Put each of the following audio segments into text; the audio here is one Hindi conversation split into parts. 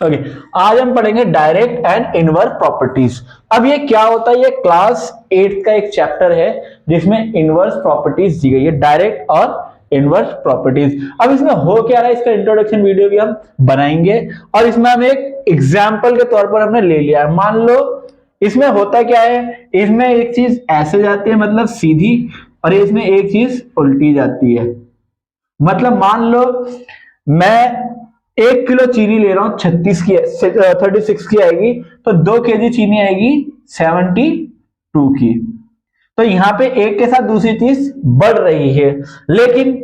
ओके, आज हम पढ़ेंगे डायरेक्ट एंड इनवर्स प्रॉपर्टीज। अब ये क्या होता है, ये क्लास 8 का एक चैप्टर है जिसमें इनवर्स प्रॉपर्टीज दी गई है, डायरेक्ट और इनवर्स प्रॉपर्टीज। अब इसमें हो क्या रहा है, इसका इंट्रोडक्शन वीडियो भी हम बनाएंगे और इसमें हम एक एग्जाम्पल के तौर पर हमने ले लिया है। मान लो इसमें होता क्या है, इसमें एक चीज ऐसे जाती है मतलब सीधी, और इसमें एक चीज उल्टी जाती है। मतलब मान लो मैं 1 किलो चीनी ले रहा हूं, 36 की आएगी, तो 2 केजी चीनी आएगी 72 की। तो यहां पे एक के साथ दूसरी चीज बढ़ रही है, लेकिन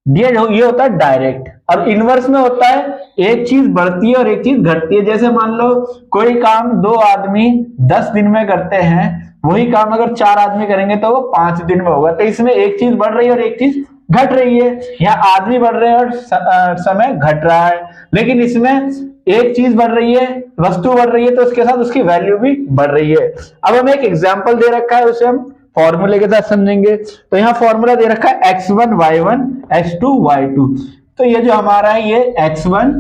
ये होता है डायरेक्ट। और इनवर्स में होता है एक चीज बढ़ती है और एक चीज घटती है। जैसे मान लो कोई काम 2 आदमी 10 दिन में करते हैं, वही काम अगर 4 आदमी करेंगे तो वो 5 दिन में होगा। तो इसमें एक चीज बढ़ रही है और एक चीज घट रही है। यहाँ आदमी बढ़ रहे हैं और समय घट रहा है, लेकिन इसमें एक चीज बढ़ रही है, वस्तु बढ़ रही है, तो उसके साथ उसकी वैल्यू भी बढ़ रही है। अब हमें एक एग्जाम्पल दे रखा है, उसे हम फॉर्मूले के साथ समझेंगे। तो यहाँ फॉर्मूला दे रखा है x1 y1 x2 y2। तो ये जो हमारा है ये x1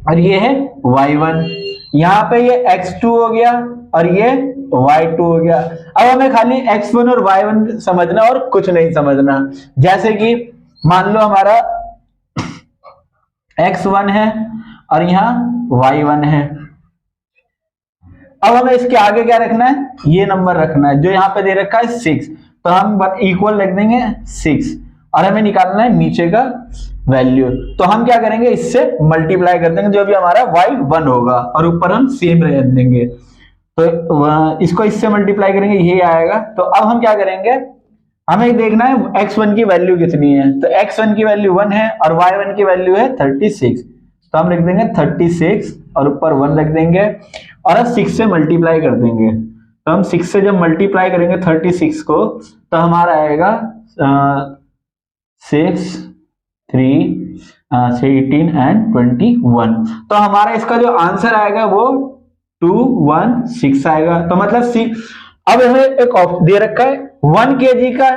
और ये है y1। यहाँ पे ये x2 हो गया और ये y2 हो गया। अब हमें खाली x1 और y1 समझना और कुछ नहीं समझना। जैसे कि मान लो हमारा x1 है और यहाँ y1 है। अब हमें इसके आगे क्या रखना है, ये नंबर रखना है जो यहाँ पे दे रखा है 6। तो हम इक्वल रख देंगे 6 और हमें निकालना है नीचे का वैल्यू। तो हम क्या करेंगे, इससे मल्टीप्लाई कर देंगे जो भी हमारा y1 होगा और ऊपर हम सेम रह देंगे। तो इसको इससे मल्टीप्लाई करेंगे, ये आएगा। तो अब हम क्या करेंगे, हमें देखना है x1 की वैल्यू कितनी है। तो x1 की वैल्यू 1 है और y1 की वैल्यू है 36। तो हम लिख देंगे 36 और ऊपर 1 रख देंगे और 6 से मल्टीप्लाई कर देंगे। तो हम 6 से जब मल्टीप्लाई करेंगे 36 को, तो हमारा आएगा 6 3 18 एंड 21। तो हमारा इसका जो आंसर आएगा वो 216 आएगा। तो मतलब 6। अब हमें एक दे रखा है 1 केजी का,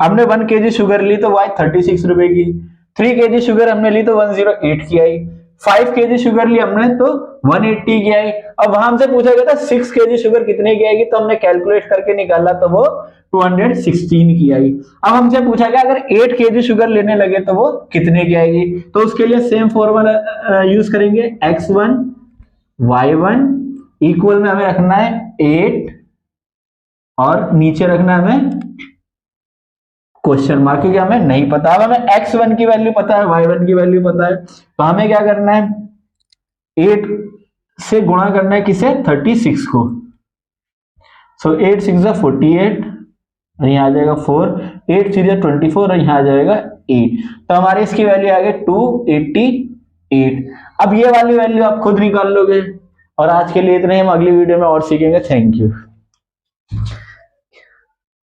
हमने 1 केजी शुगर ली तो वो 36 रुपए की। 3 केजी शुगर हमने ली तो 108 की आई। 5 केजी शुगर ली हमने तो 180 की आई। अब वहां हमसे पूछा गया था 6 केजी शुगर कितने की आएगी, तो हमने कैलकुलेट करके निकाला तो वो 216 की आई। अब हमसे पूछा गया अगर 8 केजी शुगर लेने लगे तो वो कितने की आएगी। तो उसके लिए सेम फॉर्मूला यूज करेंगे, x1 y1 इक्वल में हमें रखना है 8 और नीचे रखना है हमें क्वेश्चन मार्क, क्योंकि हमें नहीं पता। अब हमें x1 की वैल्यू पता है, y1 की वैल्यू पता है, तो हमें क्या करना है, 8 से गुणा करना है किसे, 36 को। सो 8 6 48 और यहाँ आ जाएगा 4, 8 3 24 और यहाँ आ जाएगा 8। तो हमारे इसकी वैल्यू आ गई 288। अब ये वाली वैल्यू आप खुद निकाल लोगे। और आज के लिए इतने, हम अगली वीडियो में और सीखेंगे। Thank you.